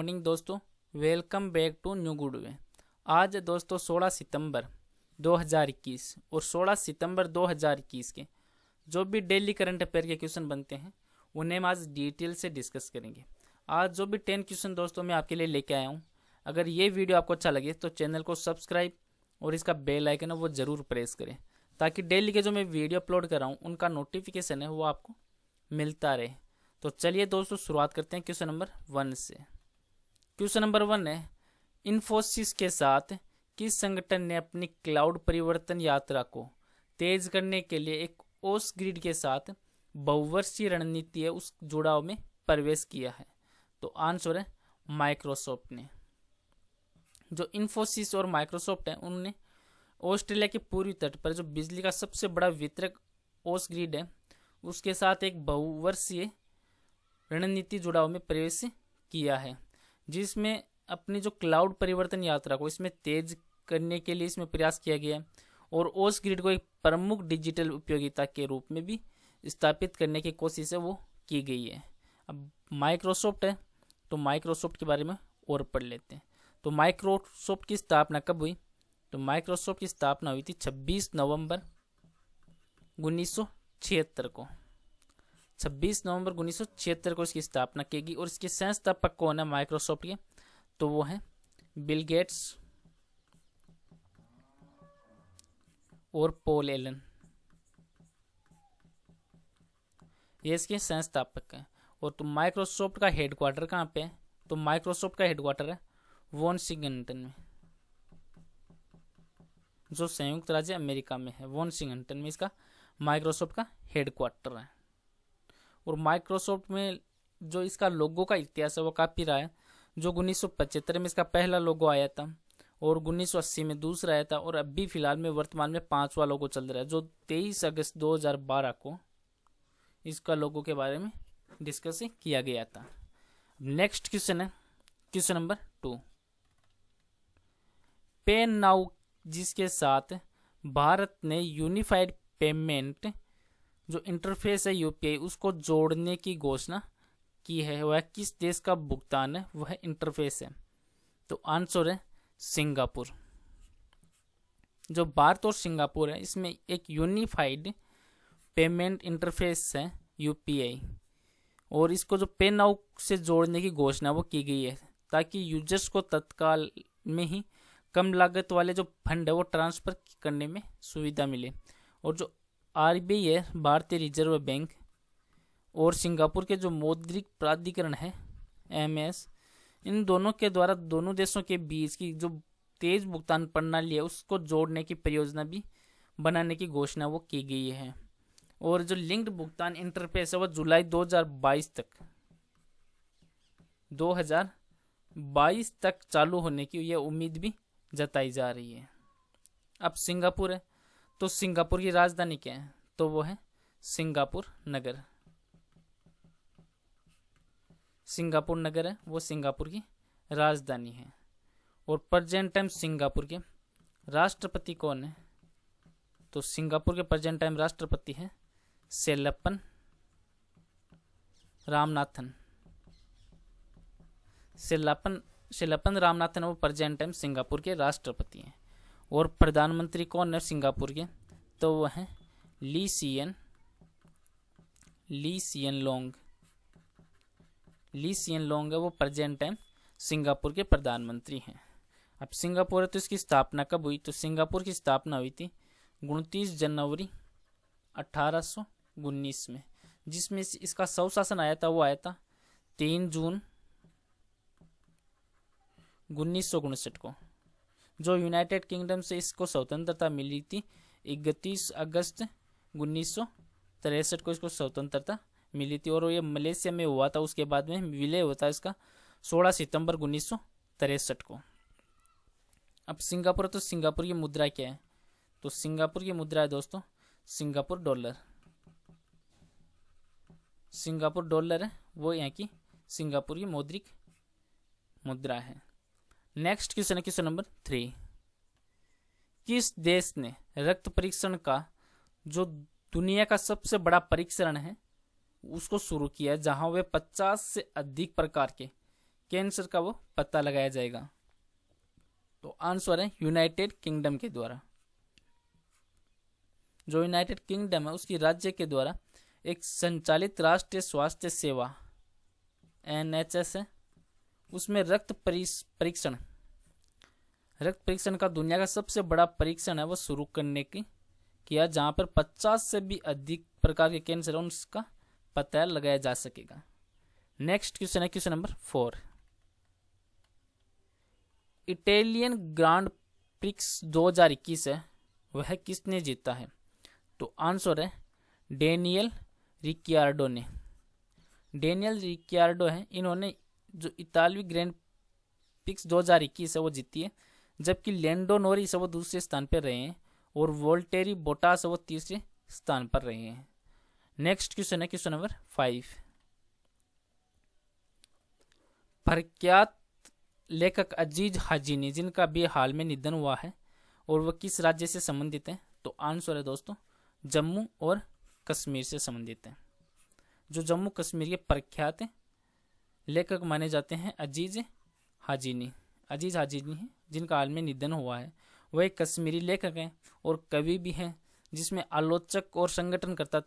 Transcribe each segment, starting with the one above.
Morning दोस्तों, welcome back to new good way. आज दोस्तों 16 सितंबर 2021 और 16 सितंबर 2021 के जो भी डेली करंट अफेयर के क्वेश्चन बनते हैं उन्हें हम आज डिटेल से डिस्कस करेंगे। आज जो भी 10 क्वेश्चन दोस्तों मैं आपके लिए लेके आया हूँ। अगर ये वीडियो आपको अच्छा लगे तो चैनल को सब्सक्राइब और इसका बेल आइकन है वो ज़रूर प्रेस करें, ताकि डेली के जो मैं वीडियो अपलोड कर रहा हूँ उनका नोटिफिकेशन है वो आपको मिलता रहे। तो चलिए दोस्तों शुरुआत करते हैं क्वेश्चन नंबर 1 से। क्वेश्चन नंबर 1 है, इन्फोसिस के साथ किस संगठन ने अपनी क्लाउड परिवर्तन यात्रा को तेज करने के लिए एक ओस ग्रिड के साथ बहुवर्षीय रणनीति है उस जुड़ाव में प्रवेश किया है? तो आंसर है माइक्रोसॉफ्ट ने। जो इन्फोसिस और माइक्रोसॉफ्ट है उन्होंने ऑस्ट्रेलिया के पूर्वी तट पर जो बिजली का सबसे बड़ा वितरक ओस ग्रिड है उसके साथ एक बहुवर्षीय रणनीति जुड़ाव में प्रवेश किया है, जिसमें अपनी जो क्लाउड परिवर्तन यात्रा को इसमें तेज करने के लिए इसमें प्रयास किया गया है और ओस ग्रिड को एक प्रमुख डिजिटल उपयोगिता के रूप में भी स्थापित करने की कोशिश है वो की गई है। अब माइक्रोसॉफ्ट है तो माइक्रोसॉफ्ट के बारे में और पढ़ लेते हैं। तो माइक्रोसॉफ्ट की स्थापना कब हुई? तो माइक्रोसॉफ्ट की स्थापना हुई थी 26 नवंबर 1976 को। 26 नवंबर 1976 को इसकी स्थापना की गई और इसके संस्थापक कौन है माइक्रोसॉफ्ट के? तो वो है बिल गेट्स और पॉल एलन, ये इसके संस्थापक हैं। और तो माइक्रोसॉफ्ट का हेडक्वार्टर कहाँ पे है? तो माइक्रोसॉफ्ट का हेडक्वार्टर है वॉशिंगटन में, जो संयुक्त राज्य अमेरिका में है। वॉशिंगटन में इसका माइक्रोसॉफ्ट का हेडक्वार्टर है। और माइक्रोसॉफ्ट में जो इसका लोगो का इतिहास है वो काफ़ी रहा है। जो 1975 में इसका पहला लोगो आया था और 1980 में दूसरा आया था और अभी फिलहाल में वर्तमान में 5वां लोगो चल रहा है, जो 23 अगस्त 2012 को इसका लोगो के बारे में डिस्कस किया गया था। नेक्स्ट क्वेश्चन है क्वेश्चन नंबर 2। पे नाउ जिसके साथ भारत ने यूनिफाइड पेमेंट जो इंटरफेस है यूपीआई उसको जोड़ने की घोषणा की है, वह किस देश का भुगतान है वह इंटरफेस है? तो आंसर है सिंगापुर। जो भारत और सिंगापुर है इसमें एक यूनिफाइड पेमेंट इंटरफेस है यूपीआई, और इसको जो पे नाउ से जोड़ने की घोषणा वो की गई है, ताकि यूजर्स को तत्काल में ही कम लागत वाले जो फंड है वो ट्रांसफ़र करने में सुविधा मिले। और जो आरबीआई है, भारतीय रिजर्व बैंक, और सिंगापुर के जो मौद्रिक प्राधिकरण है एमएस, इन दोनों के द्वारा दोनों देशों के बीच की जो तेज भुगतान प्रणाली है उसको जोड़ने की परियोजना भी बनाने की घोषणा वो की गई है। और जो लिंक्ड भुगतान इंटरफेस है वो जुलाई 2022 तक चालू होने की यह उम्मीद भी जताई जा रही है। अब सिंगापुर है तो सिंगापुर की राजधानी क्या है? तो वो है सिंगापुर नगर। सिंगापुर नगर है वो सिंगापुर की राजधानी है। और प्रेजेंट टाइम सिंगापुर के राष्ट्रपति कौन है? तो सिंगापुर के प्रेजेंट टाइम राष्ट्रपति है सेल्लपन रामनाथन। सेल्लपन रामनाथन वो प्रेजेंट टाइम सिंगापुर के राष्ट्रपति हैं। और प्रधानमंत्री कौन है सिंगापुर के? तो वो हैं ली सियन लोंग है वो प्रेजेंट टाइम सिंगापुर के प्रधानमंत्री हैं। अब सिंगापुर है तो इसकी स्थापना कब हुई? तो सिंगापुर की स्थापना हुई थी 29 जनवरी 1819 में, जिसमें इसका स्वशासन आया था वो आया था 3 जून 1959 को। जो यूनाइटेड किंगडम से इसको स्वतंत्रता मिली थी 31 अगस्त 1963 को इसको स्वतंत्रता मिली थी। और ये मलेशिया में हुआ था, उसके बाद में विलय होता है इसका 16 सितंबर 1963 को। अब सिंगापुर तो सिंगापुर की मुद्रा क्या है? तो सिंगापुर की मुद्रा है दोस्तों सिंगापुर डॉलर। सिंगापुर डॉलर है वो यहाँ की सिंगापुर की मौद्रिक मुद्रा है। नेक्स्ट क्वेश्चन है क्वेश्चन नंबर 3। किस देश ने रक्त परीक्षण का जो दुनिया का सबसे बड़ा परीक्षण है उसको शुरू किया, जहां वे 50 से अधिक प्रकार के कैंसर का वो पता लगाया जाएगा? तो आंसर है यूनाइटेड किंगडम के द्वारा। जो यूनाइटेड किंगडम है उसकी राज्य के द्वारा एक संचालित राष्ट्रीय स्वास्थ्य सेवा NHS है, उसमें रक्त परीक्षण का दुनिया का सबसे बड़ा परीक्षण है वो शुरू करने की किया, जहां पर 50 से भी अधिक प्रकार के कैंसर है उसका पता लगाया जा सकेगा। नेक्स्ट क्वेश्चन है question number 4। Italian grand prix 2021 है वह किसने जीता है? तो आंसर है डेनियल रिक्यार्डो ने। डेनियल रिक्यार्डो है, इन्होंने जो इतालवी ग्रैंड प्रिक्स 2021 है वो जीती है, जबकि लैंडो नोरिस है वो दूसरे स्थान पर रहे हैं और वोल्टेरी बोटास है वो तीसरे स्थान पर रहे हैं। नेक्स्ट क्वेश्चन है क्वेश्चन नंबर 5। प्रख्यात लेखक अजीज हाजिनी जिनका भी हाल में निधन हुआ है और वह किस राज्य से संबंधित है? तो आंसर है दोस्तों जम्मू और कश्मीर से संबंधित है। जो जम्मू कश्मीर के प्रख्यात लेखक माने जाते हैं अजीज हाजिनी हैं, जिनका हाल में निधन हुआ है। वह एक कश्मीरी लेखक हैं और कवि भी हैं, जिसमें आलोचक और संगठनकर्ता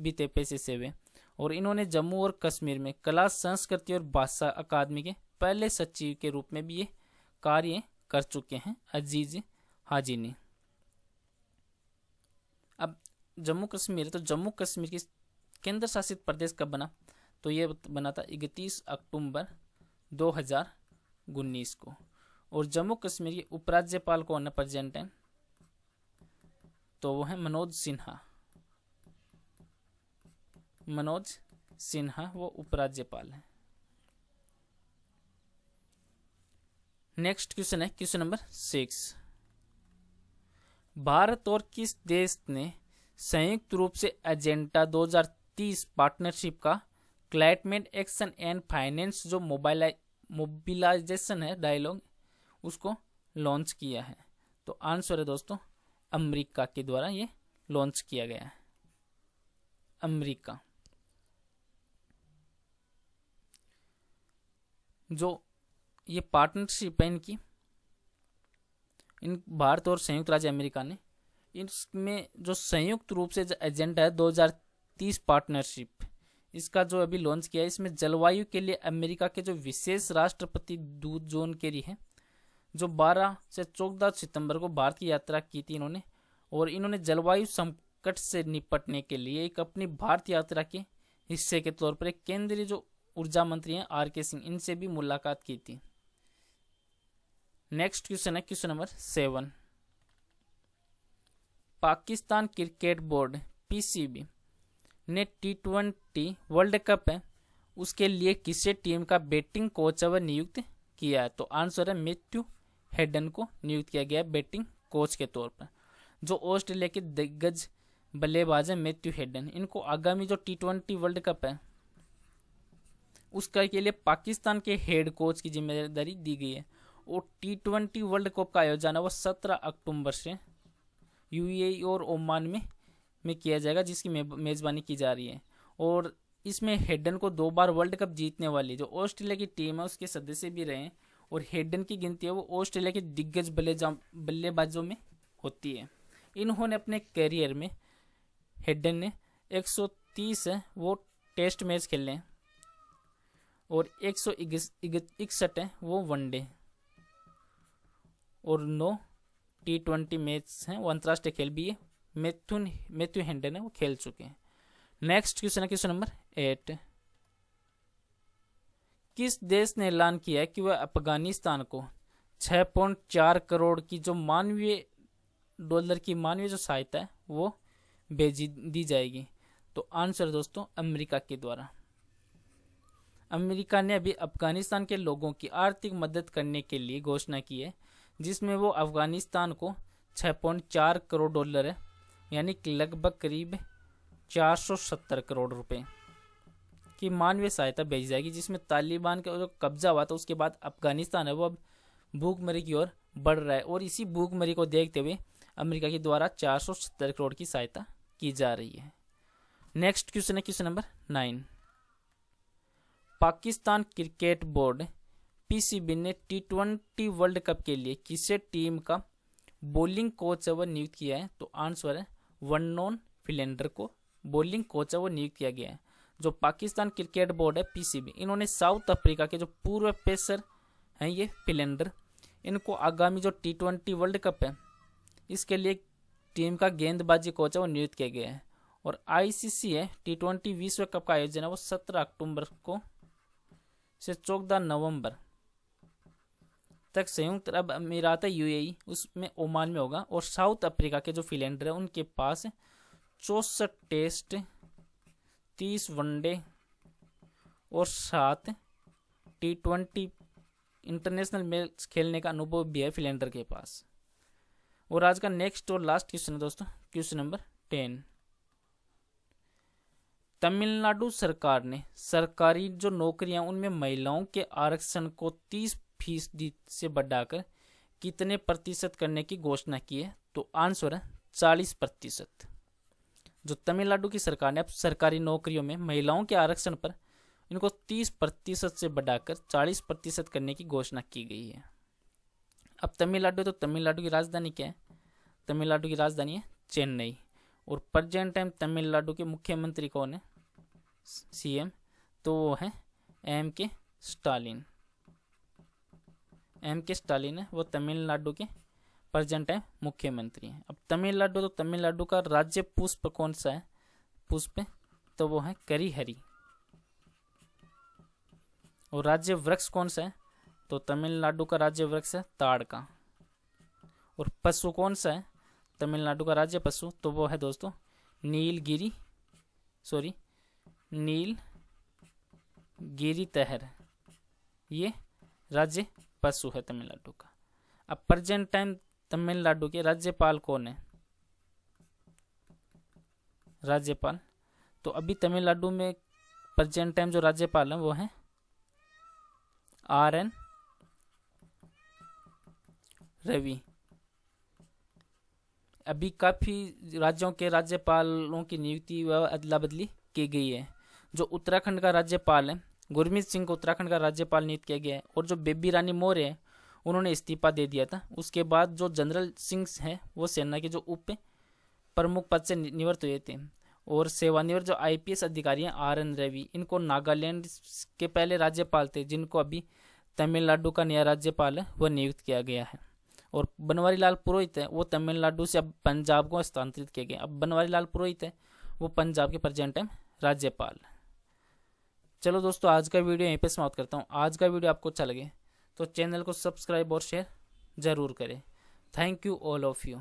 भी थे पेशे से वे, और इन्होंने जम्मू और कश्मीर में कला, संस्कृति और भाषा अकादमी के पहले सचिव के रूप में भी ये कार्य कर चुके हैं अजीज हाजिनी। अब जम्मू कश्मीर, तो जम्मू कश्मीर की केंद्र शासित प्रदेश कब बना? तो ये बना था 31 अक्टूबर 2019 को। और जम्मू कश्मीर के उपराज्यपाल कौन है प्रेजेंट है? तो वो है मनोज सिन्हा वो उपराज्यपाल है। नेक्स्ट क्वेश्चन है क्वेश्चन नंबर 6। भारत और किस देश ने संयुक्त रूप से एजेंडा 2030 पार्टनरशिप का क्लाइमेट एक्शन एंड फाइनेंस जो मोबिलाइजेशन है डायलॉग उसको लॉन्च किया है? तो आंसर है दोस्तों अमेरिका के द्वारा ये लॉन्च किया गया है। अमेरिका जो ये पार्टनरशिप है इनकी, इन भारत और संयुक्त राज्य अमेरिका ने, इसमें जो संयुक्त रूप से जो एजेंडा है 2030 पार्टनरशिप, इसका जो अभी लॉन्च किया है, इसमें जलवायु के लिए अमेरिका के जो विशेष राष्ट्रपति दूत जॉन केरी हैं, जो 12 से 14 सितंबर को भारत की यात्रा की थी इन्होंने, और इन्होंने जलवायु संकट से निपटने के लिए एक अपनी भारत यात्रा के हिस्से के तौर पर एक केंद्रीय जो ऊर्जा मंत्री हैं RK सिंह, इनसे भी मुलाकात की थी। नेक्स्ट क्वेश्चन है question number 7। Pakistan cricket board PCB ने T20 वर्ल्ड कप है उसके लिए किसे टीम का बैटिंग कोच नियुक्त किया है? तो आंसर है मैथ्यू हेडन को नियुक्त किया गया बैटिंग कोच के तौर पर। जो ऑस्ट्रेलिया के दिग्गज बल्लेबाज है मैथ्यू हेडन, इनको आगामी जो T20 वर्ल्ड कप है उसका के लिए पाकिस्तान के हेड कोच की जिम्मेदारी दी गई है। और T20 वर्ल्ड कप का आयोजन है वो 17 अक्टूबर से UAE और ओमान में किया जाएगा, जिसकी मेज़बानी की जा रही है। और इसमें हेडन को 2 बार वर्ल्ड कप जीतने वाली जो ऑस्ट्रेलिया की टीम है उसके सदस्य भी रहे, और हेडन की गिनती है वो ऑस्ट्रेलिया के दिग्गज बल्लेबाजों में होती है। इन्होंने अपने करियर में हेडन ने 130 है वो टेस्ट मैच खेले हैं और 161 है वो वनडे और 9 T20 मैच हैं वो अंतर्राष्ट्रीय खेल भी है मैथ्यू हेडन है वो खेल चुके हैं। नेक्स्ट क्वेश्चन है क्वेश्चन नंबर 8। किस देश ने ऐलान किया है कि वह अफगानिस्तान को 6.4 करोड़ की जो डॉलर की मानवीय जो सहायता है वो दी जाएगी? तो आंसर दोस्तों अमेरिका के द्वारा। अमेरिका ने अभी अफगानिस्तान के लोगों की आर्थिक मदद करने के लिए घोषणा की है, जिसमें वो अफगानिस्तान को 6.4 करोड़ डॉलर है यानी कि लगभग करीब 470 करोड़ रुपए की मानवीय सहायता भेजी जाएगी, जिसमें तालिबान का जो कब्जा हुआ था उसके बाद अफगानिस्तान है वो अब भूखमरी की ओर बढ़ रहा है, और इसी भूखमरी को देखते हुए अमेरिका के द्वारा 470 करोड़ की सहायता की जा रही है। नेक्स्ट क्वेश्चन है question number 9। Pakistan cricket board PCB ने T20 वर्ल्ड कप के लिए किसे टीम का बॉलिंग कोच है वो नियुक्त किया है? तो आंसर है वर्नोन फिलेंडर को बॉलिंग कोच है वो नियुक्त किया गया है। जो पाकिस्तान क्रिकेट बोर्ड है पीसीबी, इन्होंने साउथ अफ्रीका के जो पूर्व पेसर हैं ये फिलेंडर, इनको आगामी जो T20 वर्ल्ड कप है इसके लिए टीम का गेंदबाजी कोच है वो नियुक्त किया गया है। और आईसीसी है T20 विश्व कप का आयोजन है वो 17 अक्टूबर को से 14 नवंबर तक संयुक्त अरब अमीरात यूएई उसमें ओमान में होगा। और साउथ अफ्रीका के जो फिलेंडर है उनके पास 64 टेस्ट, 30 वनडे और 7 T20 इंटरनेशनल मैच खेलने का अनुभव भी है फिलेंडर के पास। और आज का नेक्स्ट और लास्ट क्वेश्चन है दोस्तों, क्वेश्चन नंबर 10। तमिलनाडु सरकार ने सरकारी जो नौकरियां उनमें महिलाओं के आरक्षण को 30% से बढ़ाकर कितने प्रतिशत करने की घोषणा की है? तो आंसर है 40%। जो तमिलनाडु की सरकार ने अब सरकारी नौकरियों में महिलाओं के आरक्षण पर इनको 30% से बढ़ाकर 40% करने की घोषणा की गई है। अब तमिलनाडु, तो तमिलनाडु की राजधानी क्या है? तमिलनाडु की राजधानी है चेन्नई। और प्रेजेंट टाइम तमिलनाडु के मुख्यमंत्री कौन है? सीएम, तो वो है एम.के. स्टालिन। एम.के. स्टालिन है वो तमिलनाडु के प्रेजेंट टाइम मुख्यमंत्री हैं। अब तमिलनाडु, तो तमिलनाडु का राज्य पुष्प कौन सा है? पुष्प, तो वो है करिहरी। और राज्य वृक्ष कौन सा है? तो तमिलनाडु का राज्य वृक्ष है ताड़ का। और पशु कौन सा है तमिलनाडु का राज्य पशु? तो वो है दोस्तों नीलगिरी तहर, ये राज्य पशु है तमिलनाडु का। अब प्रेजेंट टाइम तमिलनाडु के राज्यपाल कौन है? राज्यपाल, तो अभी तमिलनाडु में प्रेजेंट टाइम जो राज्यपाल है वो है R.N. रवि। अभी काफ़ी राज्यों के राज्यपालों की नियुक्ति व अदला बदली की गई है। जो उत्तराखंड का राज्यपाल है गुरमीत सिंह को उत्तराखंड का राज्यपाल नियुक्त किया गया है। और जो बेबी रानी मौर्य है उन्होंने इस्तीफा दे दिया था। उसके बाद जो जनरल सिंह हैं वो सेना के जो उप प्रमुख पद से निवृत्त हुए थे। और सेवानिवृत्त जो IPS अधिकारी हैं R.N. रवि, इनको नागालैंड के पहले राज्यपाल थे जिनको अभी तमिलनाडु का नया राज्यपाल है वह नियुक्त किया गया है। और बनवारी लाल पुरोहित है वो तमिलनाडु से अब पंजाब को हस्तांतरित किया गया। अब बनवारी लाल पुरोहित है वो पंजाब के प्रेजेंट टाइम राज्यपाल। चलो दोस्तों, आज का वीडियो यहीं पे समाप्त करता हूँ। आज का वीडियो आपको अच्छा लगे तो चैनल को सब्सक्राइब और शेयर ज़रूर करें। Thank you all of you.